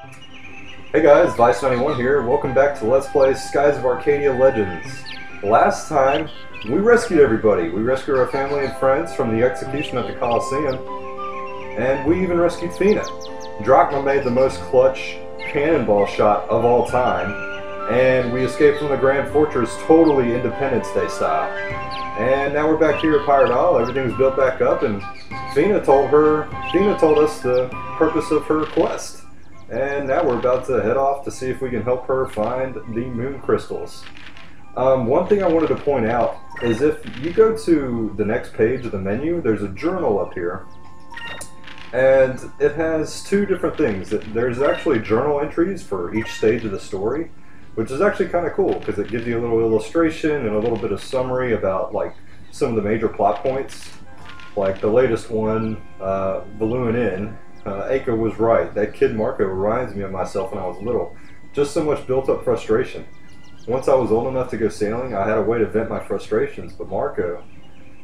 Hey guys, Vyse91 here. Welcome back to Let's Play Skies of Arcadia Legends. Last time, we rescued everybody. We rescued our family and friends from the execution at the Colosseum, and we even rescued Fina. Drachma made the most clutch cannonball shot of all time, and we escaped from the Grand Fortress totally Independence Day style. And now we're back here at Pirate Isle. Everything's built back up, and Fina told us the purpose of her quest. And now we're about to head off to see if we can help her find the moon crystals. One thing I wanted to point out is if you go to the next page of the menu, there's a journal up here. And it has two different things. There's actually journal entries for each stage of the story, which is actually kind of cool because it gives you a little illustration and a little bit of summary about like some of the major plot points. Like the latest one, Valua and Aika was right. That kid Marco reminds me of myself when I was little. Just so much built-up frustration. Once I was old enough to go sailing, I had a way to vent my frustrations, but Marco,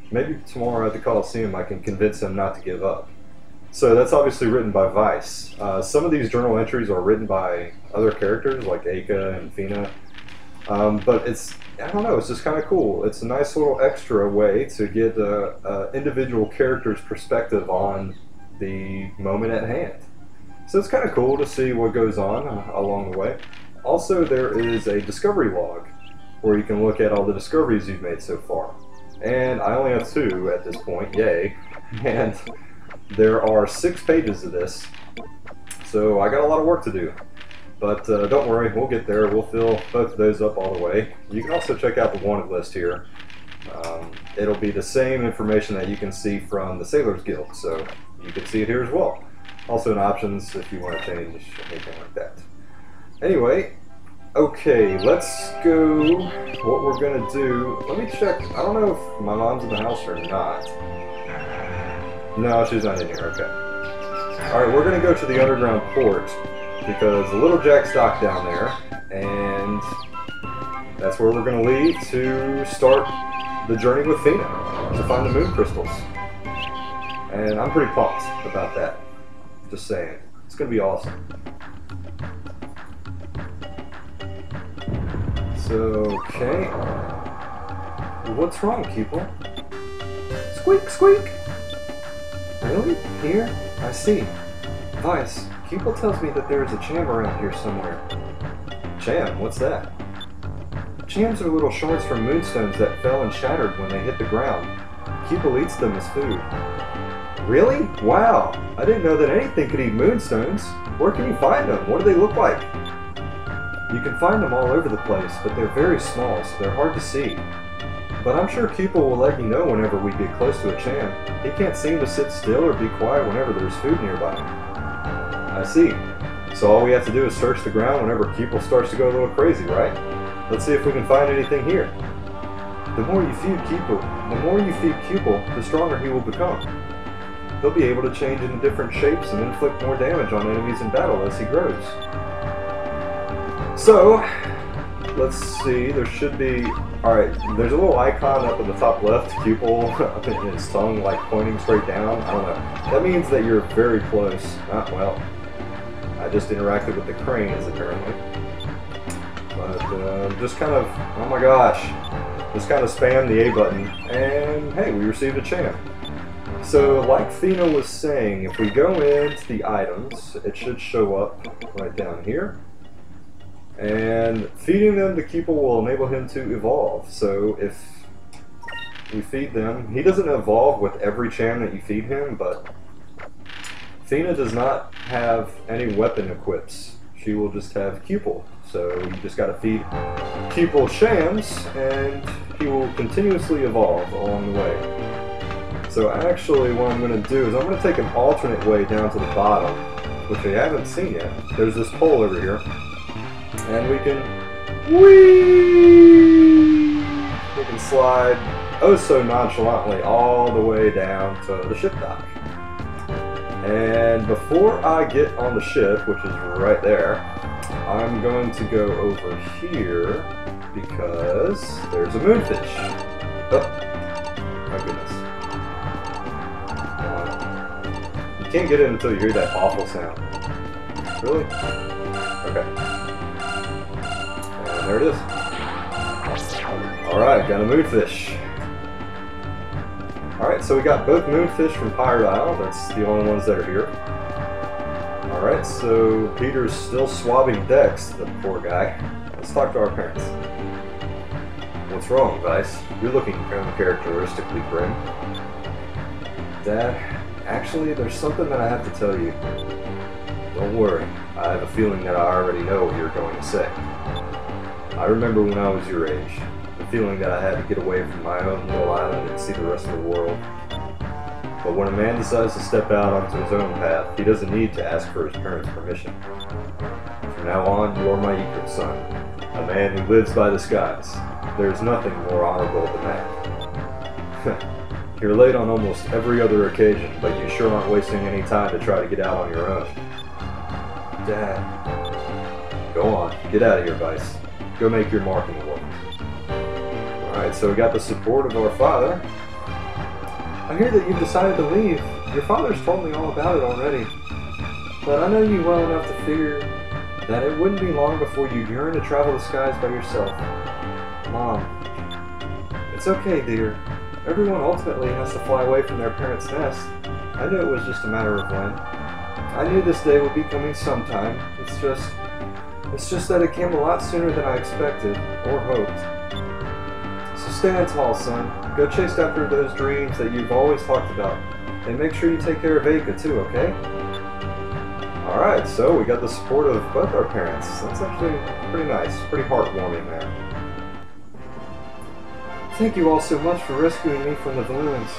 maybe tomorrow at the Colosseum I can convince him not to give up. So that's obviously written by Vyse. Some of these journal entries are written by other characters like Aika and Fina, but I don't know, it's just kind of cool. It's a nice little extra way to get an individual character's perspective on the moment at hand. So it's kind of cool to see what goes on along the way. Also, there is a discovery log where you can look at all the discoveries you've made so far. And I only have 2 at this point, yay. And there are 6 pages of this, so I got a lot of work to do. But don't worry, we'll get there. We'll fill both of those up all the way. You can also check out the wanted list here. It'll be the same information that you can see from the Sailors Guild, so you can see it here as well. Also in options if you want to change anything like that. Anyway, okay, let's go. What we're going to do, let me check. I don't know if my mom's in the house or not. No, she's not in here, okay. Alright, we're going to go to the underground port because the little Jack's docked down there, and that's where we're going to leave to start the journey with Fina to find the moon crystals. And I'm pretty pumped about that. Just saying. It's going to be awesome. So, okay. What's wrong, people? Squeak, squeak! Really? Here? I see. Vyse, Keeple tells me that there is a cham around here somewhere. Cham? What's that? Chams are little shards from moonstones that fell and shattered when they hit the ground. Keeple eats them as food. Really? Wow! I didn't know that anything could eat moonstones. Where can you find them? What do they look like? You can find them all over the place, but they're very small, so they're hard to see. But I'm sure Keeple will let you know whenever we get close to a cham. He can't seem to sit still or be quiet whenever there's food nearby. I see. So all we have to do is search the ground whenever Keeple starts to go a little crazy, right? Let's see if we can find anything here. The more you feed Keeple, the stronger he will become. He'll be able to change into different shapes and inflict more damage on enemies in battle as he grows. So, let's see, there should be... Alright, there's a little icon up at the top left, Keeple, and his tongue like pointing straight down. I don't know. That means that you're very close. Well, I just interacted with the cranes apparently. But just kind of, oh my gosh, just kind of spam the A button, and hey, we received a cham. So, like Fina was saying, if we go into the items, it should show up right down here. And feeding them to Keeple will enable him to evolve. So if we feed them, he doesn't evolve with every cham that you feed him, but Fina does not have any weapon equips. She will just have Keeple. So you just gotta feed Keeple chams, and he will continuously evolve along the way. So actually what I'm going to do is I'm going to take an alternate way down to the bottom, which I haven't seen yet. There's this pole over here, and we can slide oh so nonchalantly all the way down to the ship dock. And before I get on the ship, which is right there, I'm going to go over here because there's a moonfish. Oh, my goodness. You can't get in until you hear that awful sound. Really? Okay. And there it is. Alright, got a moonfish. Alright, so we got both moonfish from Pirate Isle. That's the only ones that are here. Alright, so Peter's still swabbing decks, the poor guy. Let's talk to our parents. What's wrong, Vyse? You're looking uncharacteristically grim. Dad, actually, there's something that I have to tell you. Don't worry, I have a feeling that I already know what you're going to say. I remember when I was your age, the feeling that I had to get away from my own little island and see the rest of the world. But when a man decides to step out onto his own path, he doesn't need to ask for his parents' permission. From now on, you are my equal son, a man who lives by the skies. There is nothing more honorable than that. You're late on almost every other occasion, but you sure aren't wasting any time to try to get out on your own. Dad. Go on, get out of here, Vyse. Go make your mark in the world. Alright, so we got the support of our father. I hear that you've decided to leave. Your father's told me all about it already. But I know you well enough to figure that it wouldn't be long before you'd yearn to travel the skies by yourself. Mom. It's okay, dear. Everyone ultimately has to fly away from their parents' nest. I knew it was just a matter of when. I knew this day would be coming sometime. It's just that it came a lot sooner than I expected, or hoped. So stand tall, son. Go chase after those dreams that you've always talked about. And make sure you take care of Aika too, okay? Alright, so we got the support of both our parents. That's actually pretty nice, pretty heartwarming there. Thank you all so much for rescuing me from the balloons.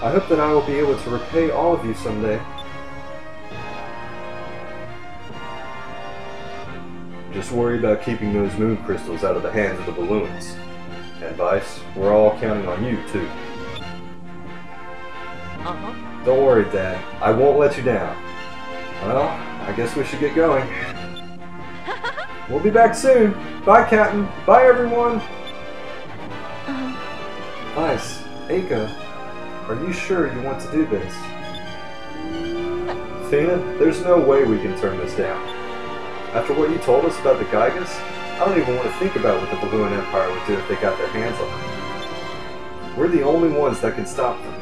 I hope that I will be able to repay all of you someday. Just worry about keeping those moon crystals out of the hands of the balloons. And Vyse, we're all counting on you, too. Don't worry, Dad. I won't let you down. Well, I guess we should get going. We'll be back soon. Bye, Captain. Bye, everyone. Vyse, Aika, are you sure you want to do this? Fina, there's no way we can turn this down. After what you told us about the Gigas, I don't even want to think about what the Balloon Empire would do if they got their hands on them. We're the only ones that can stop them.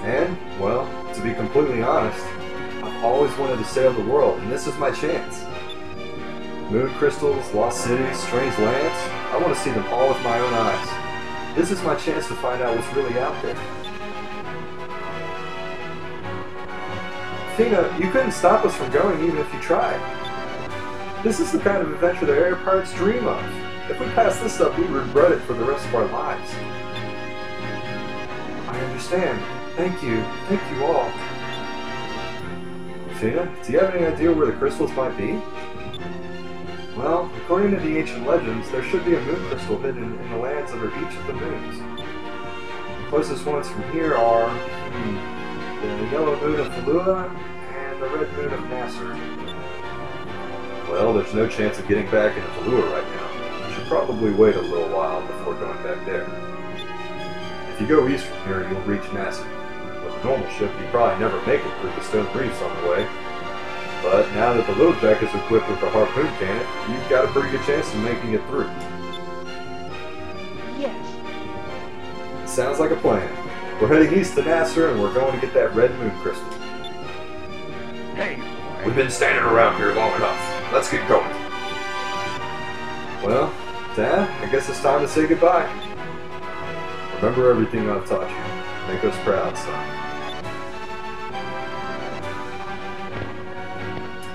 And, well, to be completely honest, I've always wanted to sail the world, and this is my chance. Moon crystals, lost cities, strange lands, I want to see them all with my own eyes. This is my chance to find out what's really out there. Fina, you couldn't stop us from going even if you tried. This is the kind of adventure that air pirates dream of. If we pass this up, we regret it for the rest of our lives. I understand. Thank you. Thank you all. Fina, do you have any idea where the crystals might be? Well, according to the ancient legends, there should be a moon crystal hidden in the lands under each of the moons. The closest ones from here are the yellow moon of Valua and the red moon of Nasser. Well, there's no chance of getting back into Valua right now. You should probably wait a little while before going back there. If you go east from here, you'll reach Nasser. With a normal ship, you'd probably never make it through the stone reefs on the way. But now that the Little Jack is equipped with a harpoon cannon, you've got a pretty good chance of making it through. Yes. Sounds like a plan. We're heading east to Nasser and we're going to get that red moon crystal. Hey, We've been standing around here long enough. Let's get going. Well, Dad, I guess it's time to say goodbye. Remember everything I've taught you. Make us proud, son.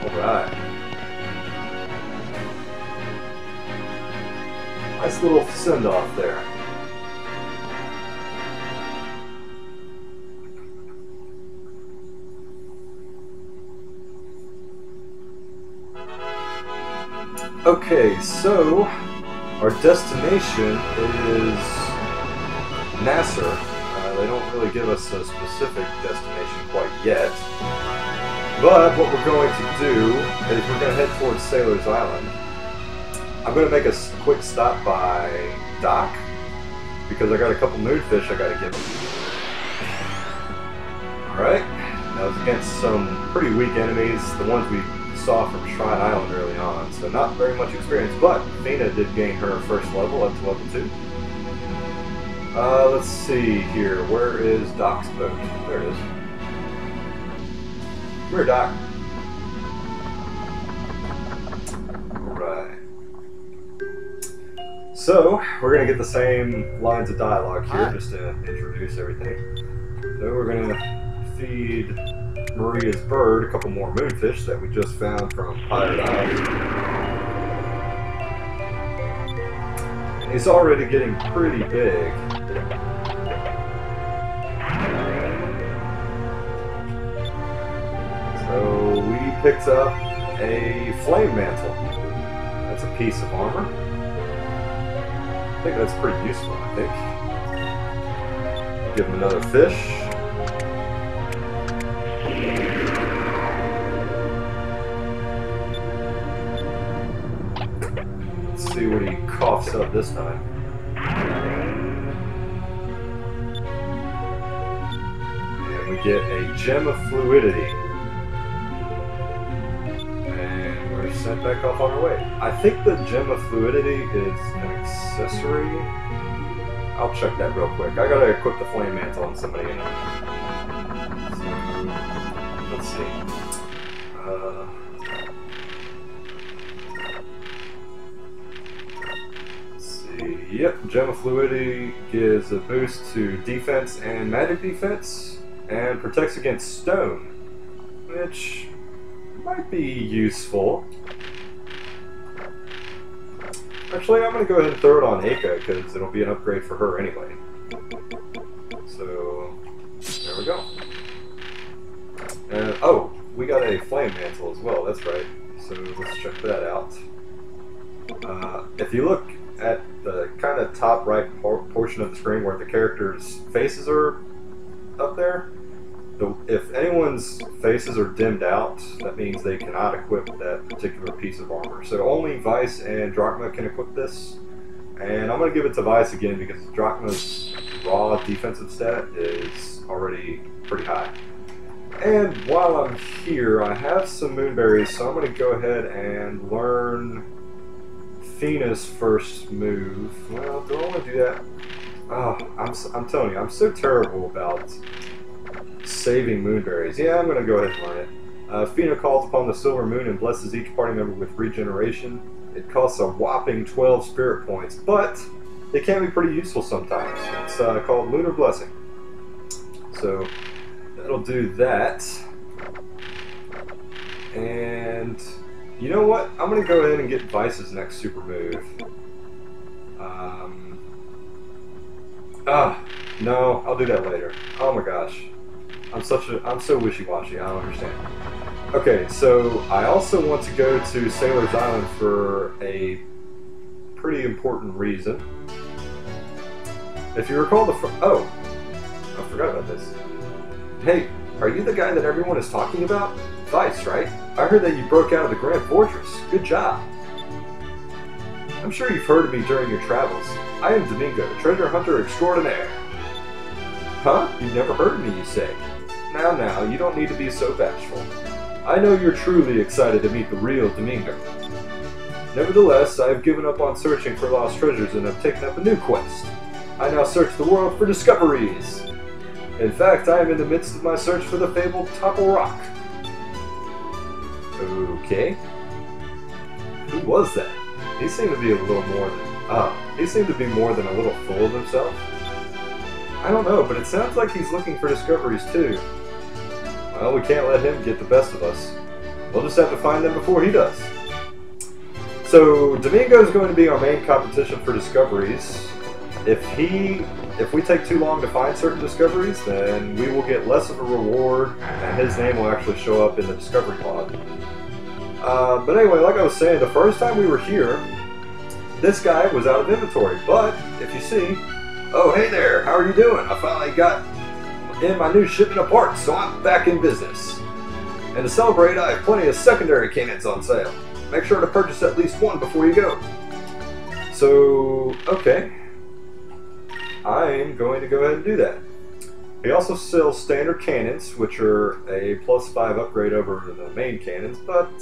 Alright. Nice little send-off there. Okay, so our destination is Nasser. They don't really give us a specific destination quite yet. But what we're going to do is we're going to head towards Sailor's Island. I'm going to make a quick stop by Dock because I got a couple moonfish I got to give him. Alright, that was against some pretty weak enemies, the ones we saw from Shrine Island early on, so not very much experience, but Fina did gain her first level up to level 2. Let's see here. Where is Doc's boat? There it is. Come here, Doc. Alright. So, we're going to get the same lines of dialogue here just to introduce everything. So we're going to feed Maria's bird a couple more moonfish that we just found from Pirate Island. And he's already getting pretty big. So we picked up a flame mantle. That's a piece of armor. I think that's pretty useful, I think. Give him another fish. Let's see what he coughs up this time. And we get a gem of fluidity. Sent back off on our way. I think the gem of fluidity is an accessory. I'll check that real quick. I gotta equip the flame mantle on somebody anyway. So, let's see. Let's see. Yep, gem of fluidity gives a boost to defense and magic defense, and protects against stone, which might be useful. Actually, I'm going to go ahead and throw it on Aika, because it'll be an upgrade for her anyway. So, there we go. And, oh, we got a flame mantle as well, that's right. So, let's check that out. If you look at the kind of top right portion of the screen where the characters' faces are up there, if anyone's faces are dimmed out, that means they cannot equip that particular piece of armor. So only Vyse and Drachma can equip this. And I'm going to give it to Vyse again because Drachma's raw defensive stat is already pretty high. And while I'm here, I have some moonberries, so I'm going to go ahead and learn Fina's first move. Well, do I want to do that? Oh, I'm telling you, I'm so terrible about saving moonberries. Yeah, I'm going to go ahead and learn it. Fina calls upon the silver moon and blesses each party member with regeneration. It costs a whopping 12 spirit points, but it can be pretty useful sometimes. It's called Lunar Blessing. So that'll do that. And you know what? I'm going to go ahead and get Vyse's next super move. No, I'll do that later. Oh my gosh. I'm so wishy-washy, I don't understand. Okay, so I also want to go to Sailor's Island for a pretty important reason. If you recall oh, I forgot about this. Hey, are you the guy that everyone is talking about? Vyse, right? I heard that you broke out of the Grand Fortress. Good job. I'm sure you've heard of me during your travels. I am Domingo, treasure hunter extraordinaire. Huh? You've never heard of me, you say? Now, you don't need to be so bashful. I know you're truly excited to meet the real Domingo. Nevertheless, I have given up on searching for lost treasures and have taken up a new quest. I now search the world for discoveries. In fact, I am in the midst of my search for the fabled Topple Rock. Okay. Who was that? He seemed to be a little more than... he seemed to be more than a little full of himself. I don't know, but it sounds like he's looking for discoveries too. Well, we can't let him get the best of us. We'll just have to find them before he does. So, Domingo is going to be our main competition for discoveries. If we take too long to find certain discoveries, then we will get less of a reward, and his name will actually show up in the discovery log. But anyway, like I was saying, the first time we were here, this guy was out of inventory. But, if you see... Oh, hey there, how are you doing? I finally got in my new shipment of parts, so I'm back in business. And to celebrate, I have plenty of secondary cannons on sale. Make sure to purchase at least one before you go. So, okay. I'm going to go ahead and do that. He also sells standard cannons, which are a +5 upgrade over the main cannons, but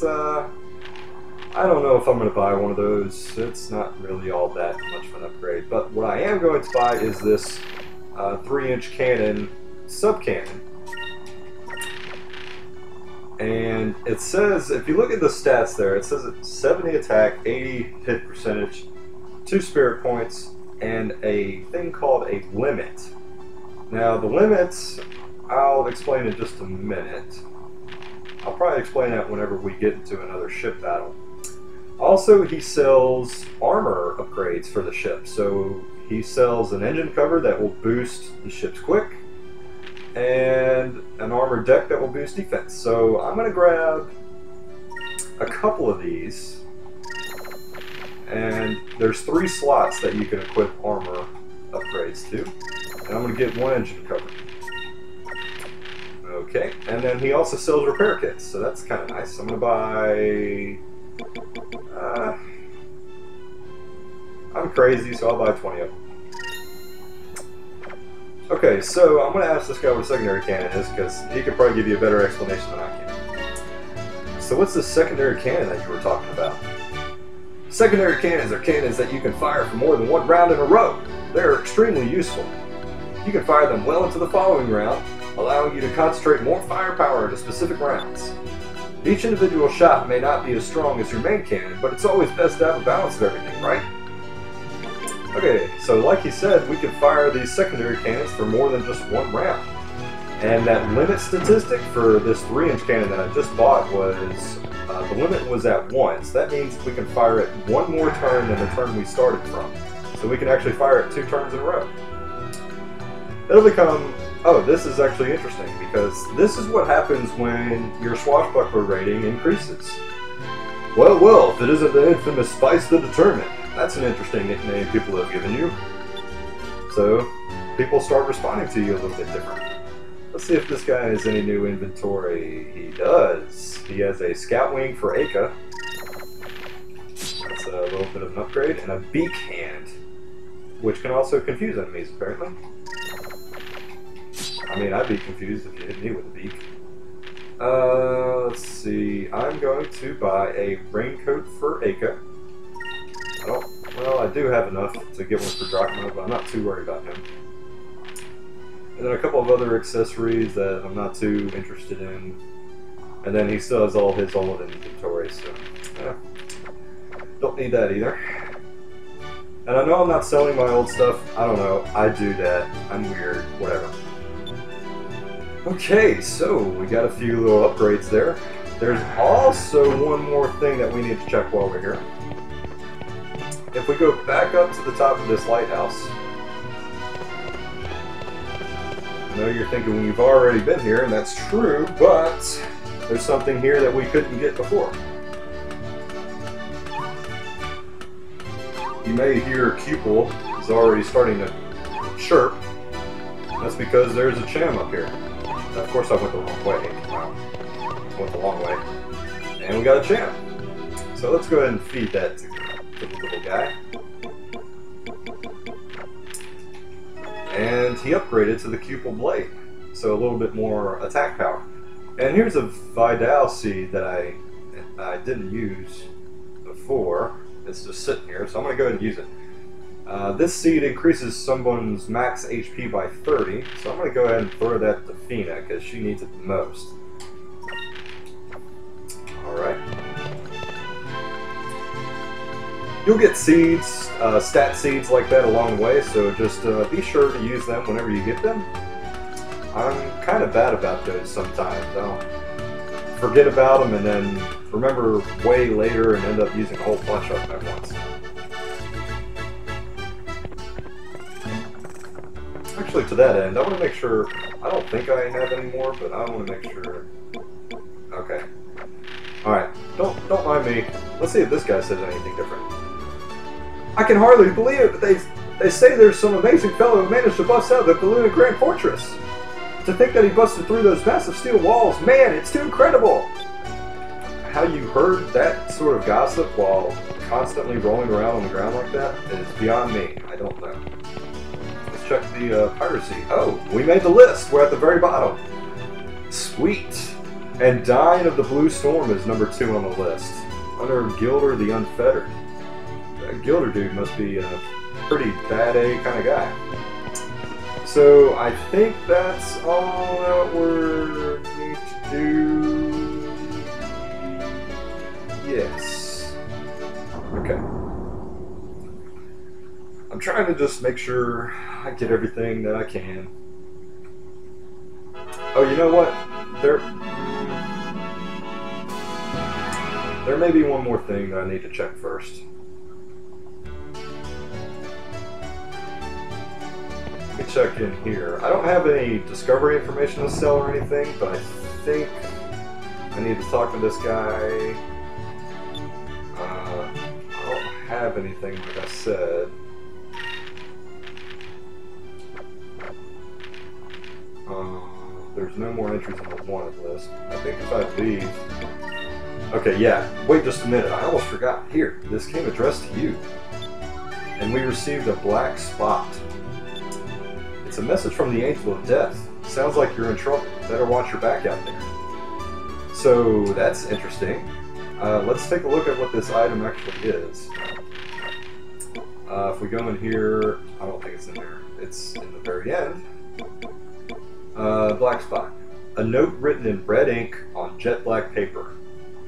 I don't know if I'm going to buy one of those. It's not really all that much of an upgrade. But what I am going to buy is this 3-inch cannon sub-cannon. And it says, if you look at the stats there, it says it's 70 attack, 80 hit percentage, 2 spirit points, and a thing called a limit. Now the limits, I'll explain in just a minute. I'll probably explain that whenever we get into another ship battle. Also, he sells armor upgrades for the ship. So he sells an engine cover that will boost the ship's quick, and an armored deck that will boost defense. So I'm going to grab a couple of these, and there's 3 slots that you can equip armor upgrades to, and I'm going to get 1 engine cover. Okay, and then he also sells repair kits, so that's kind of nice. I'm going to buy... I'm crazy, so I'll buy 20 of them. Okay, so I'm going to ask this guy what a secondary cannon is, because he could probably give you a better explanation than I can. So what's the secondary cannon that you were talking about? Secondary cannons are cannons that you can fire for more than 1 round in a row. They're extremely useful. You can fire them well into the following round, allowing you to concentrate more firepower into specific rounds. Each individual shot may not be as strong as your main cannon, but it's always best to have a balance of everything, right? Okay, so like he said, we can fire these secondary cannons for more than just 1 round. And that limit statistic for this 3-inch cannon that I just bought was, the limit was at 1. So that means we can fire it 1 more turn than the turn we started from. So we can actually fire it 2 turns in a row. It'll become... Oh, this is actually interesting, because this is what happens when your swashbuckler rating increases. Well, well, if it isn't the infamous Vyse the Determined. That's an interesting nickname people have given you. So, people start responding to you a little bit different. Let's see if this guy has any new inventory. He does. He has a scout wing for Aika. That's a little bit of an upgrade. And a beak hand, which can also confuse enemies, apparently. I mean, I'd be confused if you hit me with a beak. Let's see. I'm going to buy a raincoat for Aika. Well, I do have enough to get one for Drachma, but I'm not too worried about him. And then a couple of other accessories that I'm not too interested in. And then he still has all his old inventory, so don't need that either. And I know I'm not selling my old stuff. I don't know. I do that. I'm weird. Whatever. Okay, so we got a few little upgrades there. There's also one more thing that we need to check while we're here. If we go back up to the top of this lighthouse, I know you're thinking we've already been here, and that's true, but there's something here that we couldn't get before. You may hear Cupel is already starting to chirp. That's because there's a cham up here. Of course I went the wrong way. Wow. I went the long way. And we got a cham. So let's go ahead and feed that to the little guy. And he upgraded to the Cupel Blade. So a little bit more attack power. And here's a Vidal seed that I didn't use before. It's just sitting here, so I'm going to go ahead and use it. This seed increases someone's max HP by 30, so I'm going to go ahead and throw that to Fina, because she needs it the most. Alright. You'll get seeds, stat seeds like that along the way, so just be sure to use them whenever you get them. I'm kind of bad about those sometimes. I'll forget about them and then remember way later and end up using a whole bunch of them at once. Actually, to that end, I want to make sure, I don't think I have any more, but I want to make sure. Okay. Alright, don't mind me. Let's see if this guy says anything different. I can hardly believe it, but they say there's some amazing fellow who managed to bust out of the Valua Grand Fortress. To think that he busted through those massive steel walls, man, it's too incredible! How you heard that sort of gossip while constantly rolling around on the ground like that is beyond me. I don't know. Let's let's check the piracy. Oh, we made the list. We're at the very bottom. Sweet. And Dying of the Blue Storm is number 2 on the list. Under Gilder the Unfettered. That Gilder dude must be a pretty bad A kind of guy. So I think that's all that we need to do. Yes. Okay. I'm trying to just make sure I get everything that I can. Oh, you know what? There may be one more thing that I need to check first. Let me check in here. I don't have any discovery information to sell or anything, but I think I need to talk to this guy. I don't have anything, like I said. There's no more entries on the wanted list. I think if I leave... Okay, yeah. Wait just a minute. I almost forgot. Here, this came addressed to you. And we received a black spot. It's a message from the Angel of Death. Sounds like you're in trouble. Better watch your back out there. So, that's interesting. Let's take a look at what this item actually is. If we go in here... I don't think it's in there. It's in the very end. Black spot. A note written in red ink on jet black paper.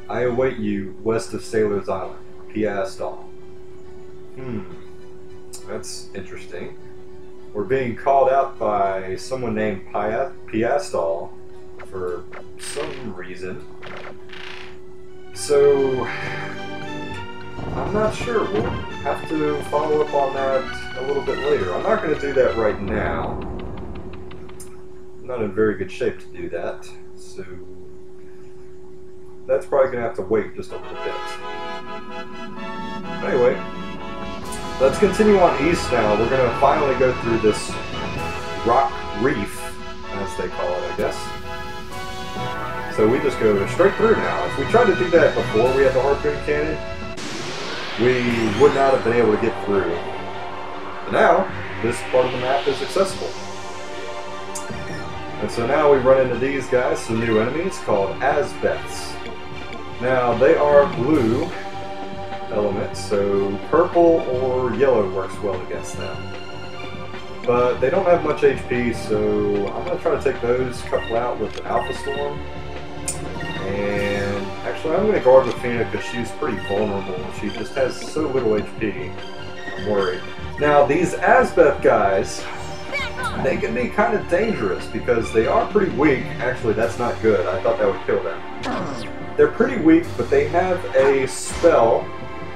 I await you west of Sailor's Island. Piastal. That's interesting. We're being called out by someone named Piastal for some reason. So, I'm not sure. We'll have to follow up on that a little bit later. I'm not going to do that right now. I'm not in very good shape to do that, so that's probably going to have to wait just a little bit. Anyway, let's continue on east now. We're going to finally go through this rock reef, as they call it, I guess. So we just go straight through now. If we tried to do that before we had the harpoon cannon, we would not have been able to get through. But now, this part of the map is accessible. And so now we run into these guys, some new enemies called Asbeths. Now they are blue elements, so purple or yellow works well against them. But they don't have much HP, so I'm going to try to take those couple out with the Alpha Storm. And actually I'm going to guard with Fina because she's pretty vulnerable. She just has so little HP. I'm worried. Now these Asbeth guys, they can be kind of dangerous because they are pretty weak. Actually, that's not good. I thought that would kill them. They're pretty weak, but they have a spell.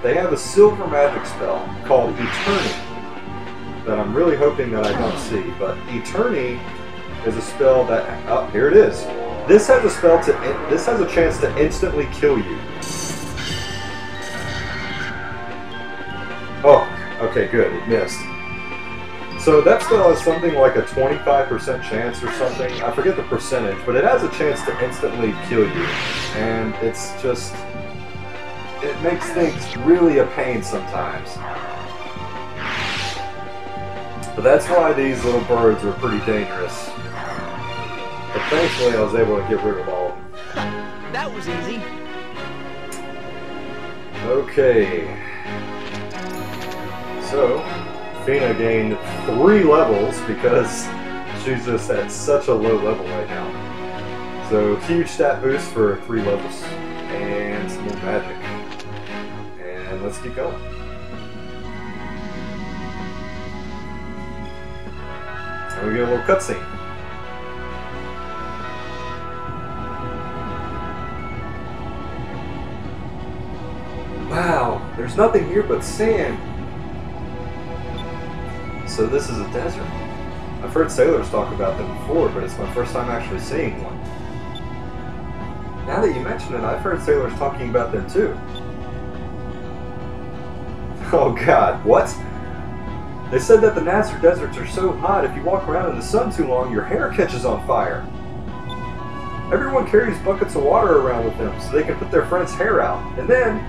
They have a silver magic spell called Eternity that I'm really hoping that I don't see. But Eternity is a spell that... Oh, here it is. This has a spell to... This has a chance to instantly kill you. Oh, okay, good. It missed. So that spell is something like a 25% chance or something. I forget the percentage, but it has a chance to instantly kill you. And it's just... It makes things really a pain sometimes. But that's why these little birds are pretty dangerous. But thankfully I was able to get rid of all of them. That was easy. Okay. So... Fina gained 3 levels because she's just at such a low level right now. So huge stat boost for 3 levels and some more magic. And let's keep going. And we get a little cutscene. Wow, there's nothing here but sand. So this is a desert. I've heard sailors talk about them before, but it's my first time actually seeing one. Now that you mention it, I've heard sailors talking about them too. Oh god, what? They said that the Nazar deserts are so hot if you walk around in the sun too long, your hair catches on fire. Everyone carries buckets of water around with them so they can put their friend's hair out. And then...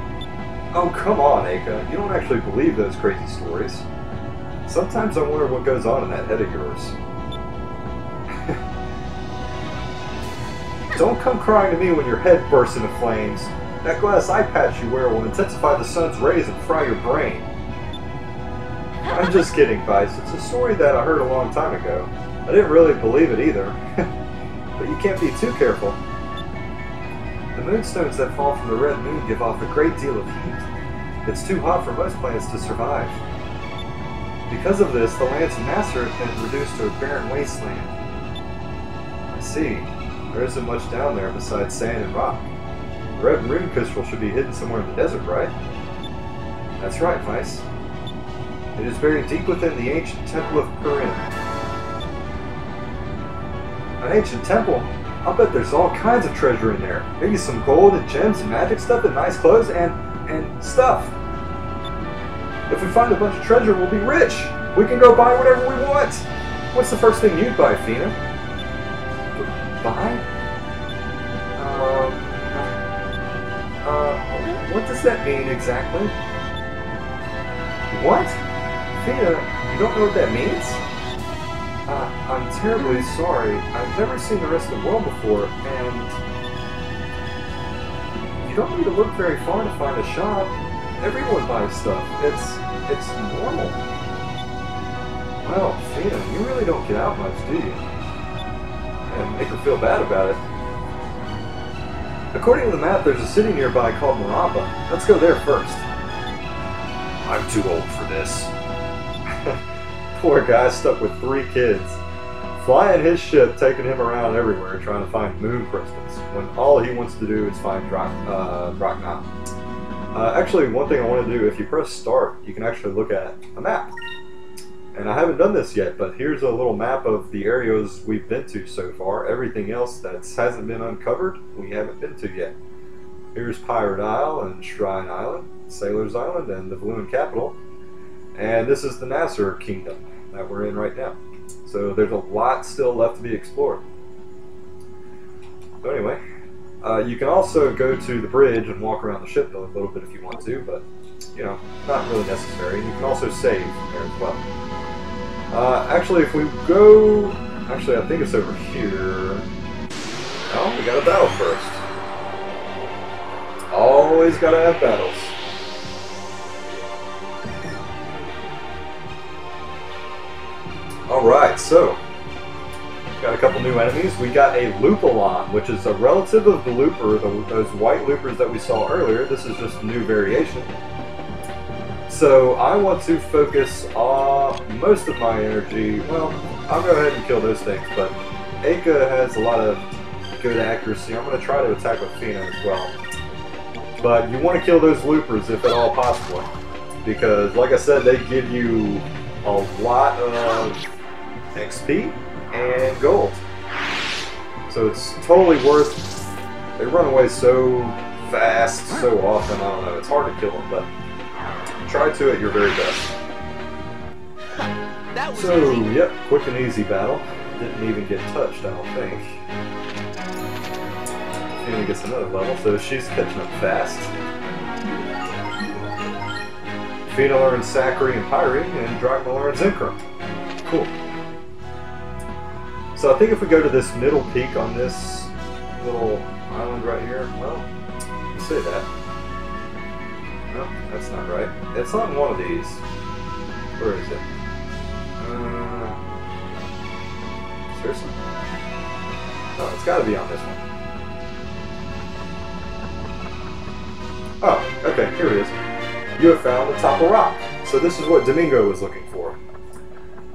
Oh, come on, Aika. You don't actually believe those crazy stories. Sometimes I wonder what goes on in that head of yours. Don't come crying to me when your head bursts into flames. That glass eye patch you wear will intensify the sun's rays and fry your brain. I'm just kidding, Vyse. It's a story that I heard a long time ago. I didn't really believe it either. But you can't be too careful. The moonstones that fall from the red moon give off a great deal of heat. It's too hot for most planets to survive. Because of this, the lands of Master have been reduced to a barren wasteland. I see. There isn't much down there besides sand and rock. The red moon crystal should be hidden somewhere in the desert, right? That's right, Vyse. It is buried deep within the ancient temple of Purim. An ancient temple? I'll bet there's all kinds of treasure in there. Maybe some gold and gems and magic stuff and nice clothes and stuff. If we find a bunch of treasure, we'll be rich. We can go buy whatever we want. What's the first thing you'd buy, Fina? Buy? What does that mean exactly? What? Fina, you don't know what that means? I'm terribly sorry. I've never seen the rest of the world before, and you don't need to look very far to find a shop. Everyone buys stuff. It's normal. Well, Fina, you really don't get out much, do you? And make her feel bad about it. According to the map, there's a city nearby called Maramba. Let's go there first. I'm too old for this. Poor guy stuck with 3 kids. Flying his ship, taking him around everywhere, trying to find moon crystals, when all he wants to do is find Drakna. Actually, one thing I want to do, if you press start, you can actually look at a map. And I haven't done this yet, but here's a little map of the areas we've been to so far. Everything else that hasn't been uncovered, we haven't been to yet. Here's Pirate Isle and Shrine Island, Sailor's Island, and the Valuan capital. And this is the Nasser Kingdom that we're in right now. So there's a lot still left to be explored. So anyway, you can also go to the bridge and walk around the ship a little bit if you want to, but you know, not really necessary. And you can also save from there as well. Actually, if we go... Actually, I think it's over here. Oh, we got a battle first. Always gotta have battles. Alright, so... got a couple new enemies. We got a Lupulon, which is a relative of the Looper, those white Loopers that we saw earlier. This is just a new variation. So I want to focus most of my energy. Well, I'll go ahead and kill those things, but Aika has a lot of good accuracy. I'm going to try to attack with Fina as well. But you want to kill those Loopers if at all possible, because like I said, they give you a lot of XP and gold. So it's totally worth. They run away so fast, so often. I don't know. It's hard to kill them, but try to at your very best. That was so, easy. Yep, quick and easy battle. Didn't even get touched, I don't think. Fina gets another level, so she's catching up fast. Fina learns Sakri and Pyre, and Drakma learns Incrum. Cool. So I think if we go to this middle peak on this little island right here, well, you say that. No, that's not right. It's on one of these. Where is it? Seriously? Oh, it's gotta be on this one. Oh, okay, here it is. You have found the top of rock. So this is what Domingo was looking for.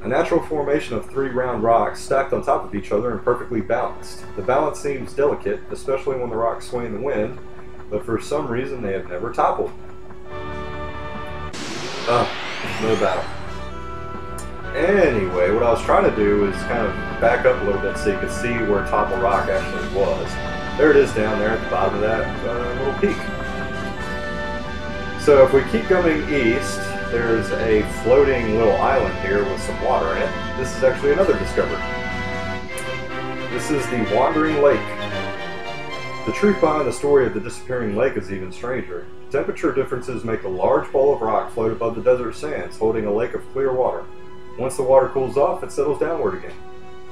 A natural formation of 3 round rocks stacked on top of each other and perfectly balanced. The balance seems delicate, especially when the rocks sway in the wind, but for some reason they have never toppled. No battle. Anyway, what I was trying to do is kind of back up a little bit so you could see where Topple Rock actually was. There it is down there at the bottom of that little peak. So if we keep going east, there's a floating little island here with some water in it. This is actually another discovery. This is the Wandering Lake. The truth behind the story of the disappearing lake is even stranger. Temperature differences make a large ball of rock float above the desert sands, holding a lake of clear water. Once the water cools off, it settles downward again.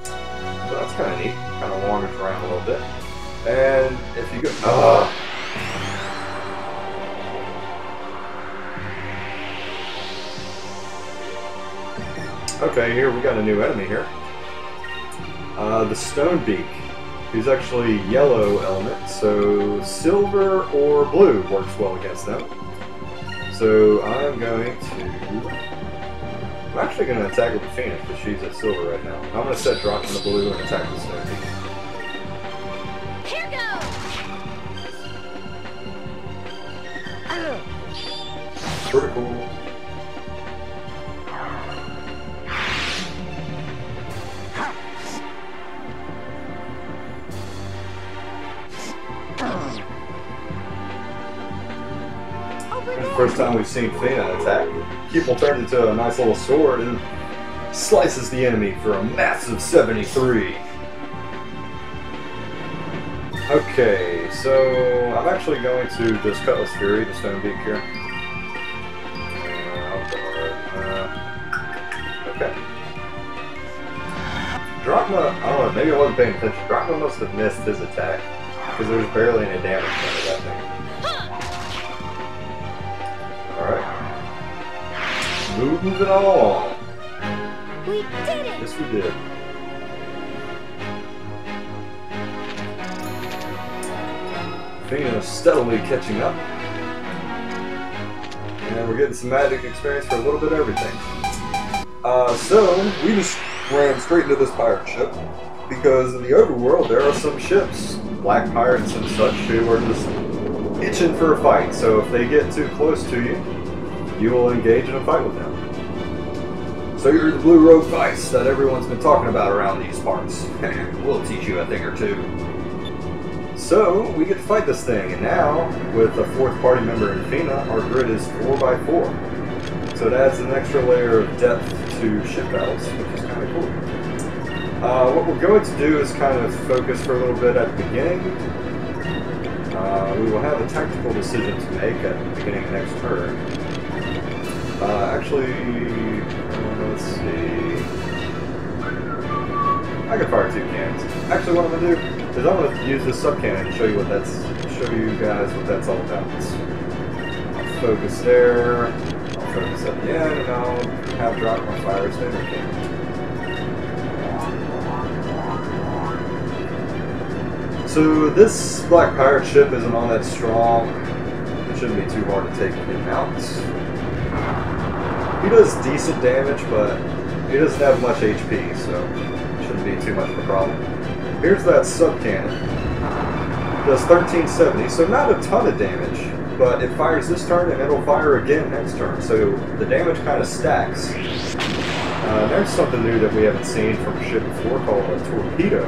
So that's kind of neat. Kind of wanders around a little bit. And if you go... Okay, here we got a new enemy here. The Stone Beak. He's actually yellow element, so silver or blue works well against them. So I'm actually going to attack with Fina because she's at silver right now. I'm going to set drop in the blue and attack the Stone Beak. Here goes! Pretty cool. First time we've seen Fina attack. Pupil turns into a nice little sword and slices the enemy for a massive 73. Okay, so I'm actually going to just Cutlass Fury the Stone Beak here. Okay. Drachma, I don't know, maybe I wasn't paying attention. Drachma must have missed his attack because there's barely any damage done to that thing. Alright. Moving along. We did it! Yes, we did. Fina steadily catching up. And we're getting some magic experience for a little bit of everything. So, we just ran straight into this pirate ship. Because in the overworld, there are some ships, black pirates and such, who are just itching for a fight, so if they get too close to you, you will engage in a fight with them. So you're the blue rogue Vyse that everyone's been talking about around these parts. We'll teach you a thing or two. So we get to fight this thing, and now with a fourth party member in Fina, our grid is 4x4. So it adds an extra layer of depth to ship battles, which is kind of cool. What we're going to do is kind of focus for a little bit at the beginning. We will have a tactical decision to make at the beginning of next turn. Let's see. I can fire 2 cannons. Actually, what I'm gonna do is I'm gonna use this sub cannon to show you guys what that's all about. I'll focus there. I'll focus at the end, and I'll have drop my fire standard cannon. So this black pirate ship isn't all that strong. It shouldn't be too hard to take him out. He does decent damage, but he doesn't have much HP, so it shouldn't be too much of a problem. Here's that sub cannon. Does 1370, so not a ton of damage, but it fires this turn and it'll fire again next turn, so the damage kind of stacks. There's something new that we haven't seen from a ship before called a torpedo.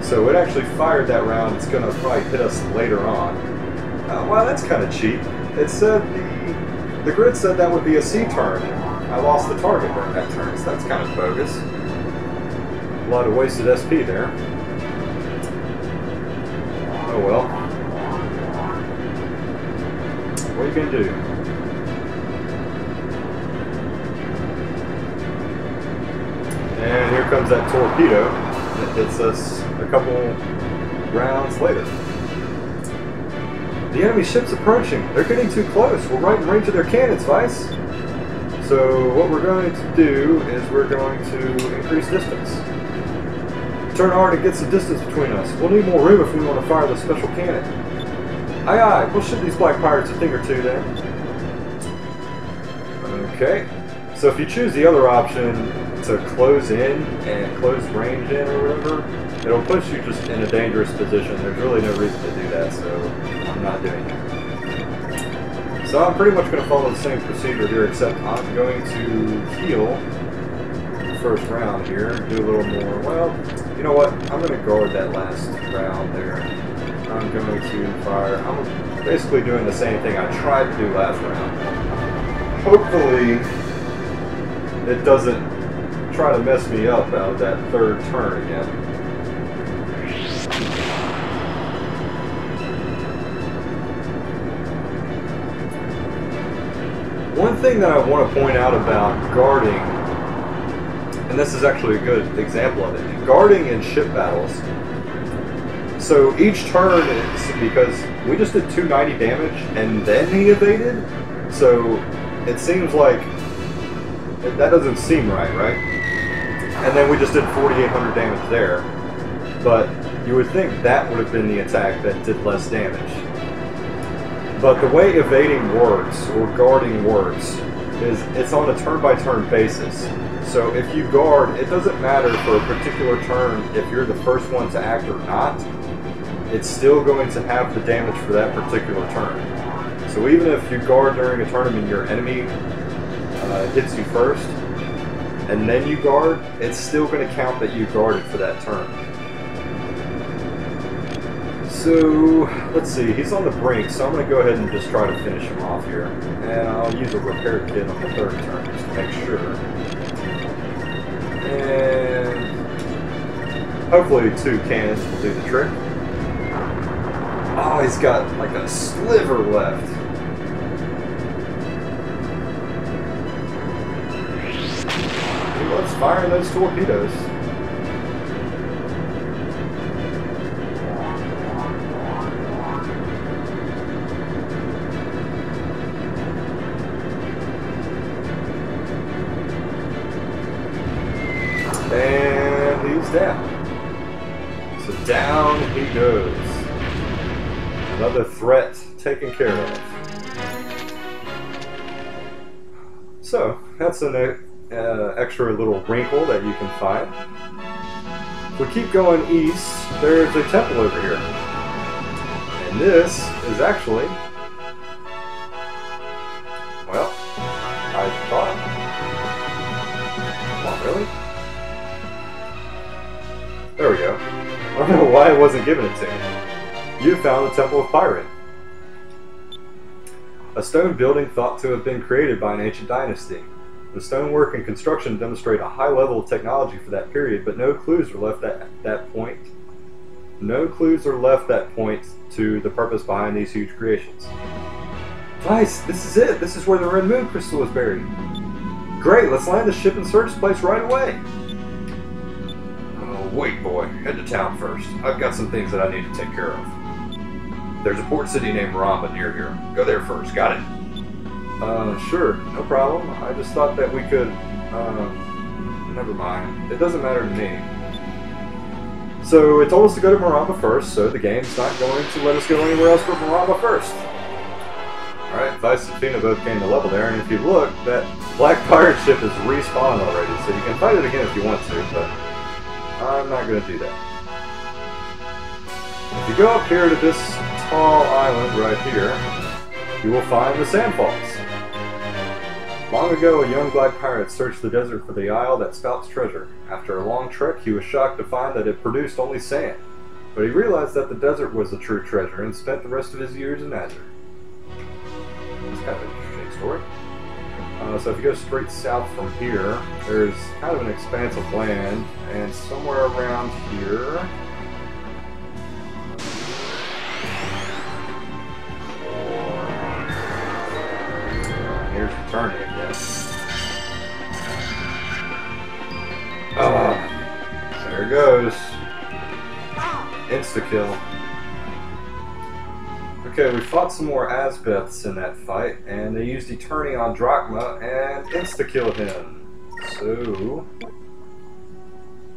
So it actually fired that round. It's going to probably hit us later on. Wow, that's kind of cheap. It said the grid said that would be a C turn. I lost the target during that turn, so that's kind of bogus. A lot of wasted SP there. Oh well. What are you going to do? And here comes that torpedo. It hits us a couple rounds later. The enemy ship's approaching. They're getting too close. We're right in range of their cannons, Vyse. So what we're going to do is we're going to increase distance. Turn hard and get some distance between us. We'll need more room if we want to fire the special cannon. Aye aye, we'll shoot these black pirates a thing or two then. Okay. So if you choose the other option to close in and close range in or whatever, it'll put you just in a dangerous position. There's really no reason to do that, so I'm not doing it. So I'm pretty much going to follow the same procedure here, except I'm going to heal the first round here, do a little more. Well, you know what? I'm going to guard that last round there. I'm going to fire. I'm basically doing the same thing I tried to do last round. Hopefully it doesn't try to mess me up out of that third turn again. One thing that I want to point out about guarding, and this is actually a good example of it, guarding in ship battles. So each turn is, because we just did 290 damage and then he evaded, so it seems like that doesn't seem right, right? And then we just did 4,800 damage there, but you would think that would have been the attack that did less damage. But the way evading works, or guarding works, is it's on a turn-by-turn basis. So if you guard, it doesn't matter for a particular turn if you're the first one to act or not, it's still going to have the damage for that particular turn. So even if you guard during a turn and your enemy hits you first, and then you guard, it's still going to count that you guarded for that turn. So, let's see, he's on the brink, so I'm going to go ahead and just try to finish him off here. And I'll use a repair kit on the third turn, just to make sure. And hopefully 2 cannons will do the trick. Oh, he's got like a sliver left. He loves firing those torpedoes. And he's down. So down he goes. Another threat taken care of. So, that's an extra little wrinkle that you can find. If we keep going east, there's a temple over here. And this is actually, well, I thought, come on, really? There we go. I don't know why it wasn't giving it to me. You found the Temple of Pyrene. A stone building thought to have been created by an ancient dynasty. The stonework and construction demonstrate a high level of technology for that period, but no clues are left at that point. No clues are left that point to the purpose behind these huge creations. Vyse, this is it! This is where the red moon crystal is buried. Great, let's land the ship and search the place right away. Oh, wait, boy. Head to town first. I've got some things that I need to take care of. There's a port city named Ramba near here. Go there first. Got it? Sure. No problem. I just thought that we could, never mind. It doesn't matter to me. So it told us to go to Maramba first, so the game's not going to let us go anywhere else but Maramba first. Alright, Vyse and Fina both gained a level there, and if you look, that black pirate ship is respawned already, so you can fight it again if you want to, but I'm not going to do that. If you go up here to this tall island right here, you will find the Sand Falls. Long ago, a young black pirate searched the desert for the isle that spouts treasure. After a long trek, he was shocked to find that it produced only sand. But he realized that the desert was the true treasure and spent the rest of his years in Azure. That's kind of an interesting story. So if you go straight south from here, there's kind of an expanse of land, and somewhere around here... here's the turning again. There it goes. Insta-kill. Okay, we fought some more Asbeths in that fight, and they used Eterni on Drachma and insta-killed him. So,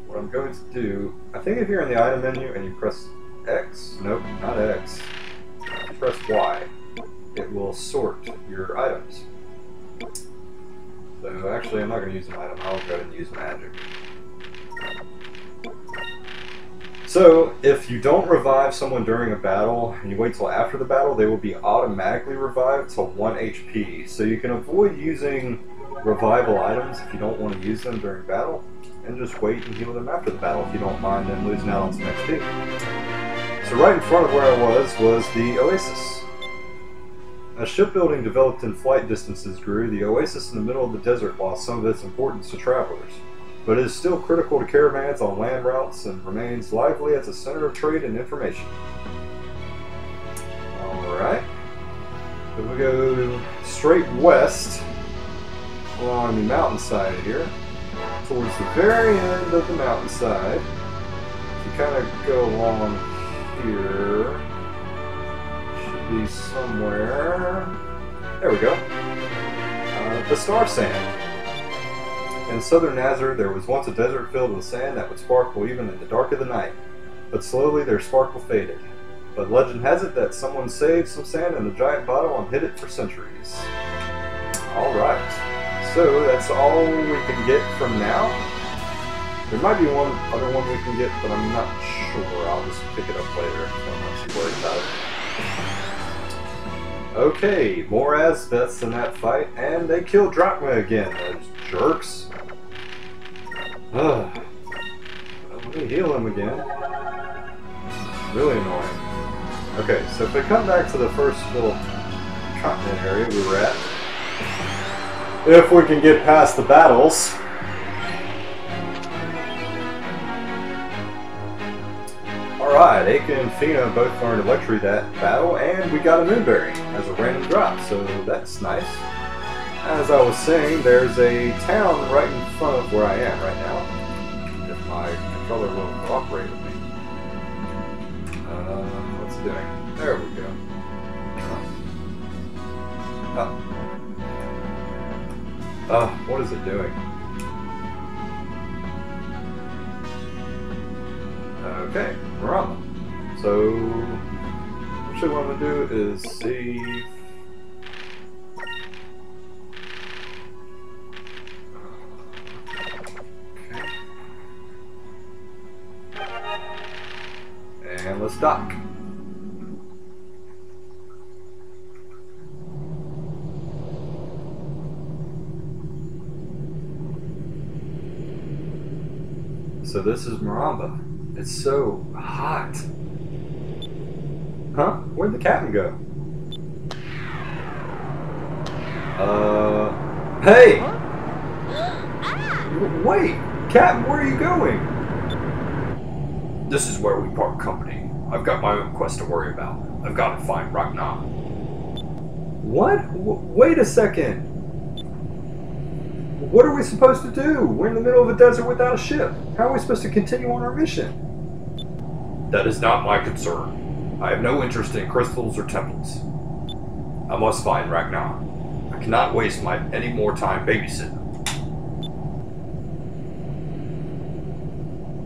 what I'm going to do, I think if you're in the item menu and you press X, nope, not X, you press Y, it will sort your items. So actually I'm not going to use an item, I'll go ahead and use magic. So if you don't revive someone during a battle and you wait till after the battle, they will be automatically revived to 1 HP. So you can avoid using revival items if you don't want to use them during battle, and just wait and heal them after the battle if you don't mind them losing out on some XP. So right in front of where I was the Oasis. As shipbuilding developed and flight distances grew, the oasis in the middle of the desert lost some of its importance to travelers. But it is still critical to caravans on land routes and remains lively as a center of trade and information. Alright. If we go straight west, along the mountainside here. Towards the very end of the mountainside. If you kind of go along here, should be somewhere. There we go. The Star Sand. In southern Nazar, there was once a desert filled with sand that would sparkle even in the dark of the night. But slowly their sparkle faded. But legend has it that someone saved some sand in a giant bottle and hid it for centuries. Alright, so that's all we can get from now. There might be one other one we can get, but I'm not sure. I'll just pick it up later. I'm not too worried about it. Okay, more Azbeths in that fight, and they kill Drachma again, those jerks. Ugh. Let me heal him again. Really annoying. Okay, so if we come back to the first little continent area we were at, if we can get past the battles. Alright, Aika and Fina both learned Electry that battle, and we got a Moonberry as a random drop, so that's nice. As I was saying, there's a town right in front of where I am right now. If my controller will cooperate with me. What's it doing? There we go. What is it doing? Okay, we're on. So, actually what I'm going to do is save. Okay. And let's dock. So this is Maramba. It's so hot. Huh? Where'd the captain go? Hey! Wait! Captain, where are you going? This is where we part company. I've got my own quest to worry about. I've got to find Ragnar. What? Wait a second. What are we supposed to do? We're in the middle of a desert without a ship. How are we supposed to continue on our mission? That is not my concern. I have no interest in crystals or temples. I must find Ragnar. I cannot waste any more time babysitting.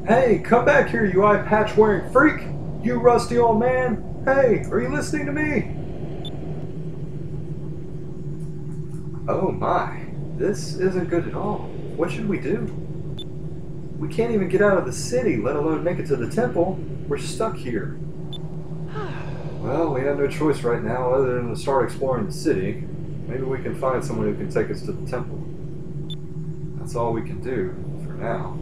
Hey, come back here, you eye patch wearing freak! You rusty old man! Hey, are you listening to me? Oh my, this isn't good at all. What should we do? We can't even get out of the city, let alone make it to the temple. We're stuck here. Well, we have no choice right now other than to start exploring the city. Maybe we can find someone who can take us to the temple. That's all we can do for now.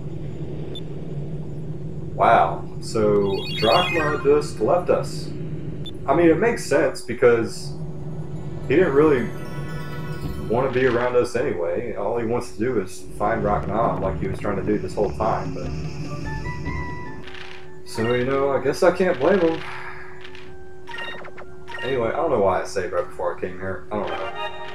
Wow, so Drachma just left us. I mean, it makes sense because he didn't really want to be around us anyway. All he wants to do is find Ragnar like he was trying to do this whole time. But so, you know, I guess I can't blame him. Anyway, I don't know why I saved right before I came here. I don't know.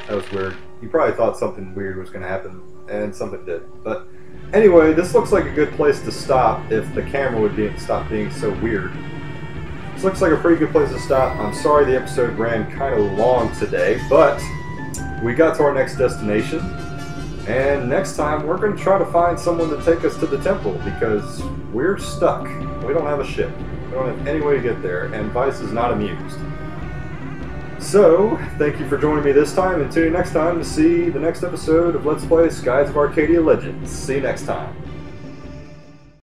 That was weird. You probably thought something weird was going to happen, and something did. But anyway, this looks like a good place to stop if the camera would stop being so weird. This looks like a pretty good place to stop. I'm sorry the episode ran kind of long today, but we got to our next destination. And next time, we're going to try to find someone to take us to the temple because we're stuck. We don't have a ship. We don't have any way to get there, and Vyse is not amused. So, thank you for joining me this time, and tune in next time to see the next episode of Let's Play Skies of Arcadia Legends. See you next time.